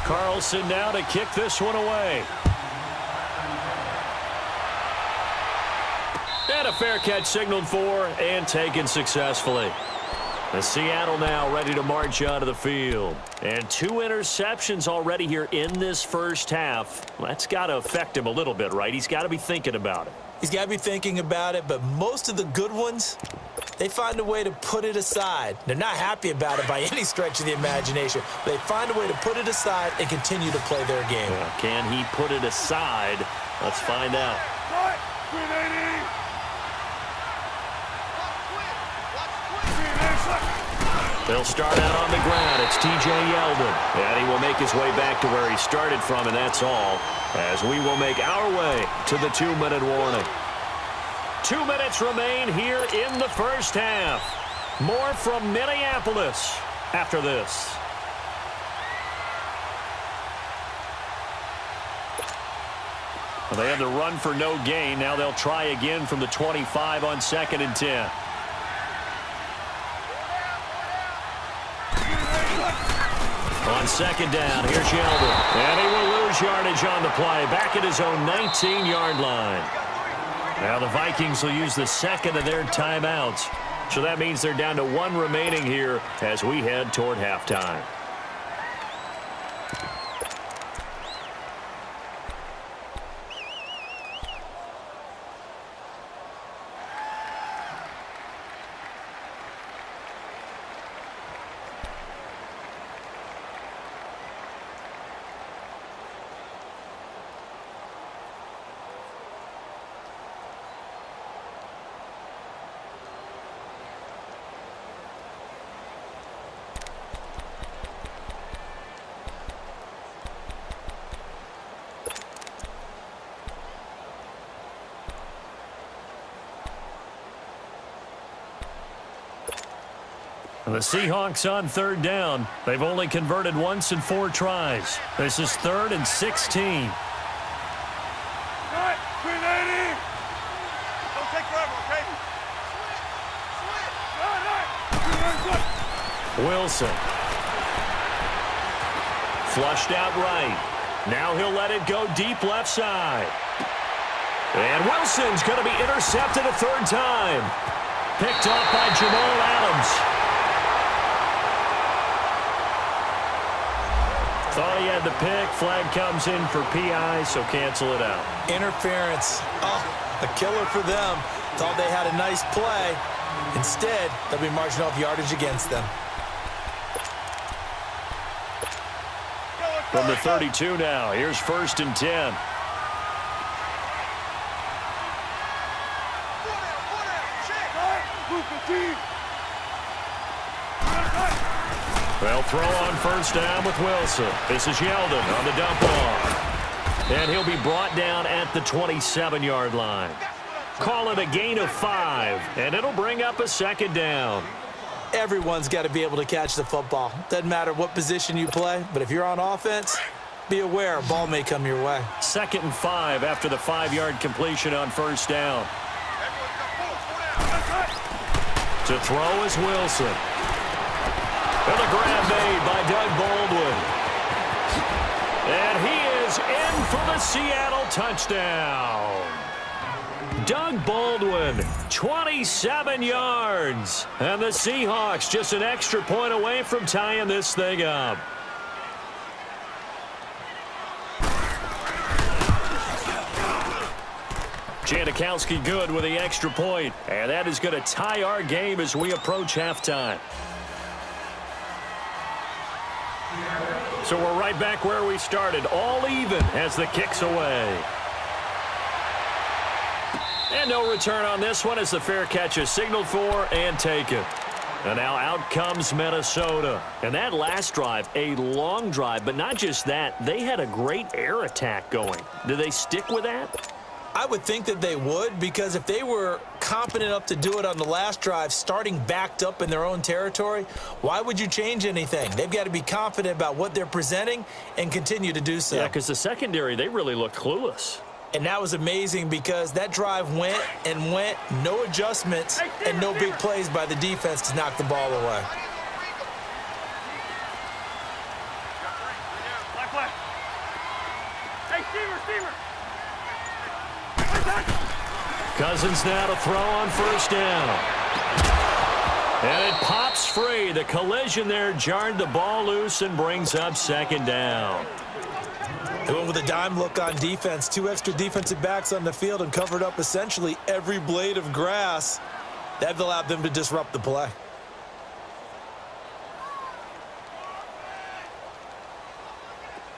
Carlson now to kick this one away. And a fair catch signaled for and taken successfully. The Seattle now ready to march onto the field. And 2 interceptions already here in this first half. That's got to affect him a little bit, right? He's got to be thinking about it. He's got to be thinking about it, but most of the good ones, they find a way to put it aside. They're not happy about it by any stretch of the imagination. They find a way to put it aside and continue to play their game. Can he put it aside? Let's find out. They'll start out on the ground. It's T.J. Yeldon. And he will make his way back to where he started from, and that's all, as we will make our way to the 2-minute warning. 2 minutes remain here in the first half. More from Minneapolis after this. Well, they had to run for no gain. Now they'll try again from the 25 on 2nd and 10. On 2nd down, here's Yeldon. And he will lose yardage on the play. Back at his own 19-yard line. Now the Vikings will use the second of their timeouts. So that means they're down to 1 remaining here as we head toward halftime. The Seahawks on 3rd down. They've only converted once in 4 tries. This is 3rd and 16. Don't take forever, okay? Wilson. Flushed out right. Now he'll let it go deep left side. And Wilson's going to be intercepted a 3rd time. Picked off by Jamal Adams. Thought he had the pick. Flag comes in for PI, so cancel it out. Interference. Oh, a killer for them. Thought they had a nice play. Instead, they'll be marching off yardage against them. From the 32 now, here's 1st and 10. They'll throw on 1st down with Wilson. This is Yeldon on the dump off. And he'll be brought down at the 27-yard line. Call it a gain of 5, and it'll bring up a 2nd down. Everyone's got to be able to catch the football. Doesn't matter what position you play, but if you're on offense, be aware a ball may come your way. 2nd and 5 after the 5-yard completion on 1st down. To throw is Wilson. And a grab made by Doug Baldwin. And he is in for the Seattle touchdown. Doug Baldwin, 27 yards. And the Seahawks just an extra point away from tying this thing up. Janikowski good with the extra point. And that is going to tie our game as we approach halftime. So we're right back where we started, all even as the kick's away. And no return on this one as the fair catch is signaled for and taken. And now out comes Minnesota. And that last drive, a long drive, but not just that, they had a great air attack going. Do they stick with that? I would think that they would, because if they were competent enough to do it on the last drive, starting backed up in their own territory, why would you change anything? They've got to be confident about what they're presenting and continue to do so. Yeah, because the secondary, they really looked clueless. And that was amazing because that drive went and went, no adjustments and no big plays by the defense to knock the ball away. Cousins now to throw on first down. And it pops free. The collision there jarred the ball loose and brings up second down. They went with a dime look on defense. 2 extra defensive backs on the field and covered up essentially every blade of grass. That allowed them to disrupt the play.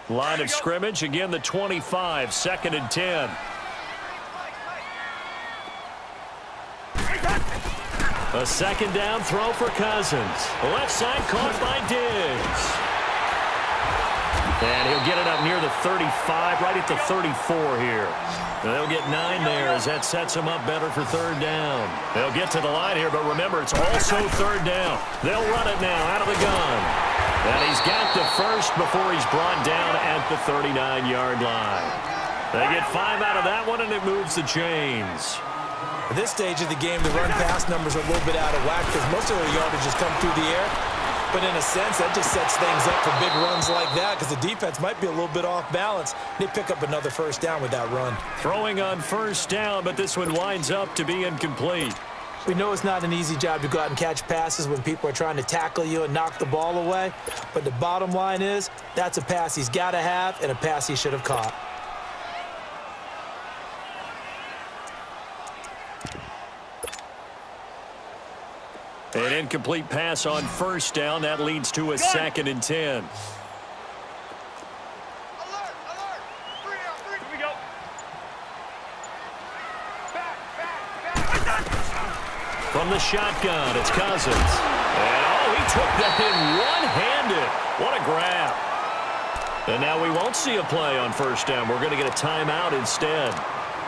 Line of scrimmage, again the 25, 2nd and 10. A second down throw for Cousins. Left side caught by Diggs. And he'll get it up near the 35, right at the 34 here. And they'll get 9 there as that sets him up better for third down. They'll get to the line here, but remember, it's also third down. They'll run it now out of the gun. And he's got the first before he's brought down at the 39-yard line. They get 5 out of that one, and it moves the chains. At this stage of the game, the run-pass numbers are a little bit out of whack because most of their yardage has come through the air. But in a sense, that just sets things up for big runs like that because the defense might be a little bit off balance. They pick up another first down with that run. Throwing on first down, but this one winds up to be incomplete. We know it's not an easy job to go out and catch passes when people are trying to tackle you and knock the ball away. But the bottom line is that's a pass he's got to have and a pass he should have caught. An incomplete pass on first down. That leads to a 2nd and 10. Alert! Alert! 3 down, 3. Here we go. Back. From the shotgun, it's Cousins. And, he took that in one-handed. What a grab. And now we won't see a play on first down. We're going to get a timeout instead,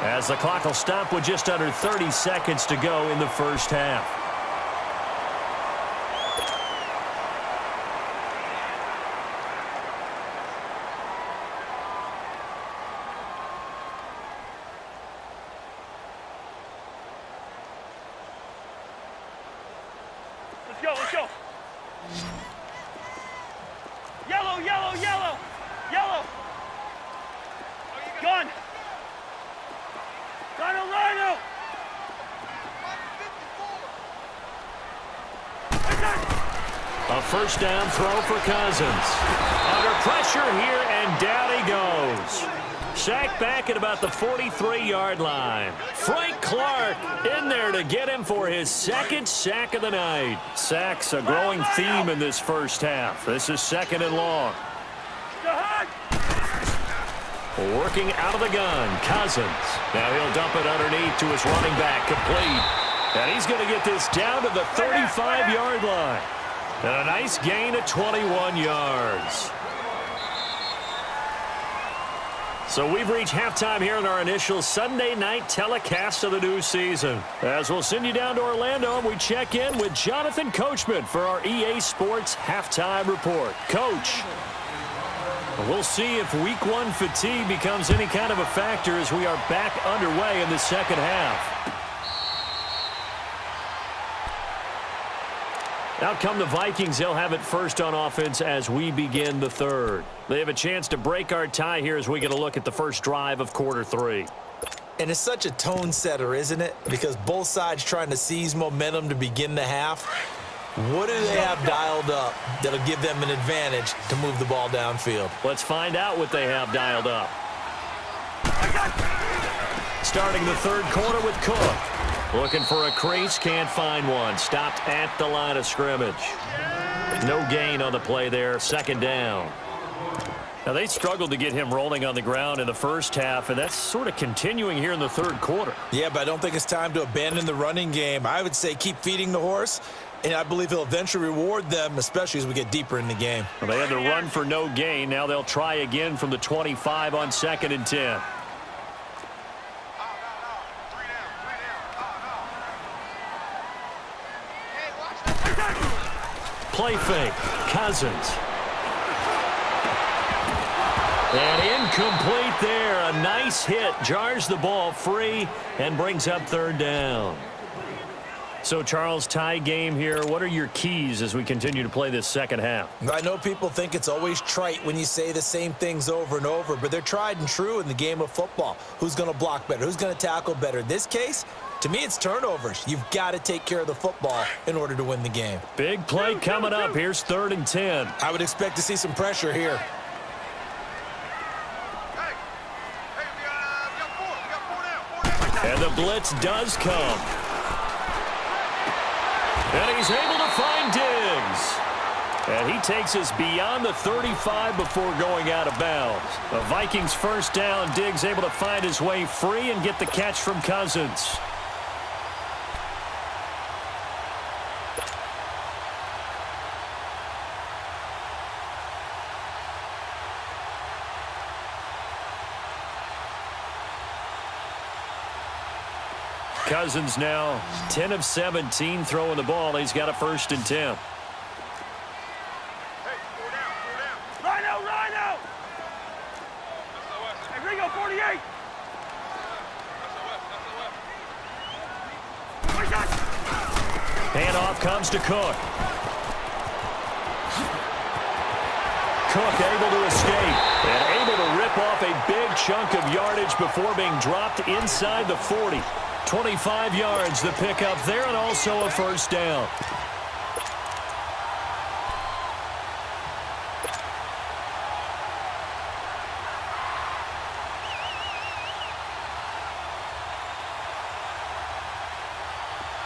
as the clock will stop with just under 30 seconds to go in the first half. Let's go. Yellow. Gun. Rhino. A first down throw for Cousins. Under pressure here, and down he goes. Sacked back at about the 43-yard line. Frank Clark in there to get him for his 2nd sack of the night. Sacks a growing theme in this first half. This is 2nd and long. Working out of the gun, Cousins. Now he'll dump it underneath to his running back, complete. And he's going to get this down to the 35-yard line. And a nice gain of 21 yards. So we've reached halftime here in our initial Sunday night telecast of the new season. As we'll send you down to Orlando, and we check in with Jonathan Coachman for our EA Sports Halftime Report. Coach, we'll see if Week 1 fatigue becomes any kind of a factor as we are back underway in the second half. Out come the Vikings. They'll have it first on offense as we begin the third. They have a chance to break our tie here as we get a look at the first drive of quarter 3. And it's such a tone setter, isn't it? Because both sides trying to seize momentum to begin the half. What do they have dialed up that'll give them an advantage to move the ball downfield? Let's find out what they have dialed up. Starting the third quarter with Cook. Looking for a crease, can't find one. Stopped at the line of scrimmage. No gain on the play there, 2nd down. Now, they struggled to get him rolling on the ground in the first half, and that's sort of continuing here in the third quarter. Yeah, but I don't think it's time to abandon the running game. I would say keep feeding the horse, and I believe he'll eventually reward them, especially as we get deeper in the game. Well, they had to run for no gain. Now they'll try again from the 25 on 2nd and 10. Play fake. Cousins. And incomplete there. A nice hit. Jars the ball free and brings up third down. So, Charles, tie game here. What are your keys as we continue to play this second half? I know people think it's always trite when you say the same things over and over, but they're tried and true in the game of football. Who's going to block better? Who's going to tackle better? In this case, to me, it's turnovers. You've got to take care of the football in order to win the game. Big play coming up. Here's 3rd and 10. I would expect to see some pressure here. And the blitz does come. And he's able to find Diggs. And he takes us beyond the 35 before going out of bounds. The Vikings first down. Diggs able to find his way free and get the catch from Cousins. Cousins now 10 of 17 throwing the ball. He's got a 1st and 10. Rhino! Hey, Ringo, 48! Handoff comes to Cook. Cook able to escape and able to rip off a big chunk of yardage before being dropped inside the 40. 25 yards the pickup there, and also a 1st down.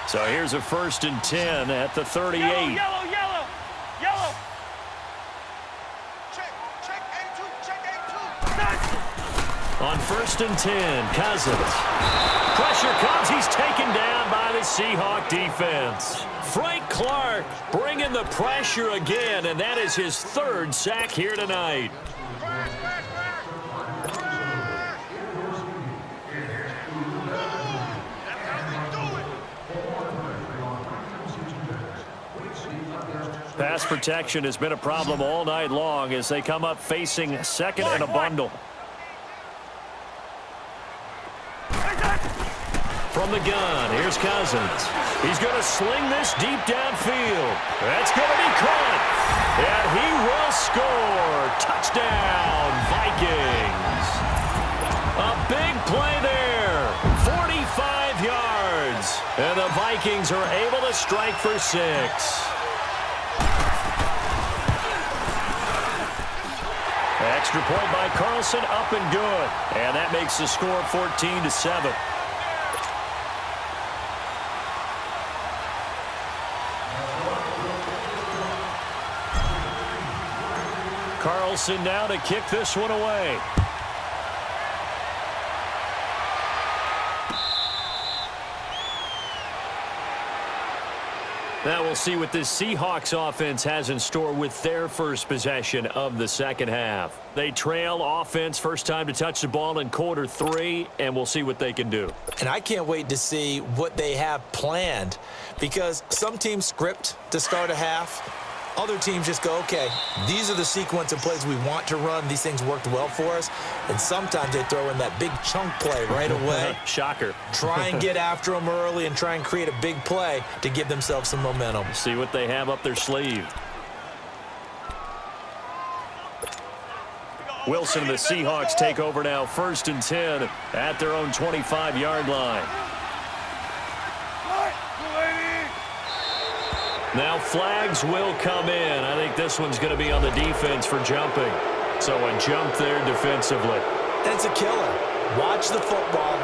So here's a 1st and 10 at the 38. Yellow! On 1st and 10, Cousins. Pressure comes. He's taken down by the Seahawk defense. Frank Clark bringing the pressure again, and that is his 3rd sack here tonight. Pass protection has been a problem all night long as they come up facing 2nd and a bundle. From the gun, here's Cousins. He's going to sling this deep downfield. That's going to be caught. And he will score. Touchdown, Vikings. A big play there. 45 yards. And the Vikings are able to strike for 6. Extra point by Carlson, up and good. And that makes the score 14-7. Carlson now to kick this one away. Now we'll see what this Seahawks offense has in store with their first possession of the second half. They trail offense, first time to touch the ball in quarter 3, and we'll see what they can do. And I can't wait to see what they have planned, because some teams script to start a half. Other teams just go, okay, these are the sequence of plays we want to run. These things worked well for us. And sometimes they throw in that big chunk play right away. Shocker. Try and get after them early and try and create a big play to give themselves some momentum. See what they have up their sleeve. Wilson and the Seahawks take over now, 1st and 10 at their own 25-yard line. Now flags will come in. I think this one's going to be on the defense for jumping. So a jump there defensively. And it's a killer. Watch the football.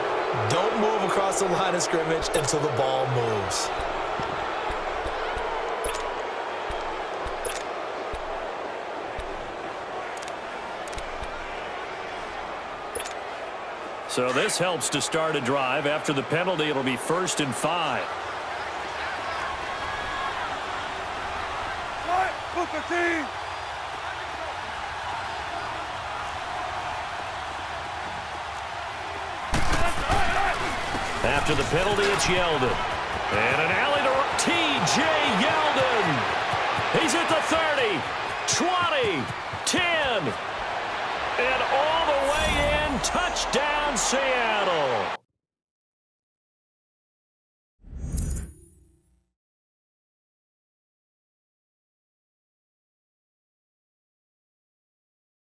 Don't move across the line of scrimmage until the ball moves. So this helps to start a drive. After the penalty, it'll be 1st and 5. After the penalty, it's Yeldon. And an alley to T.J. Yeldon. He's at the 30, 20, 10, and all the way in. Touchdown, Seattle.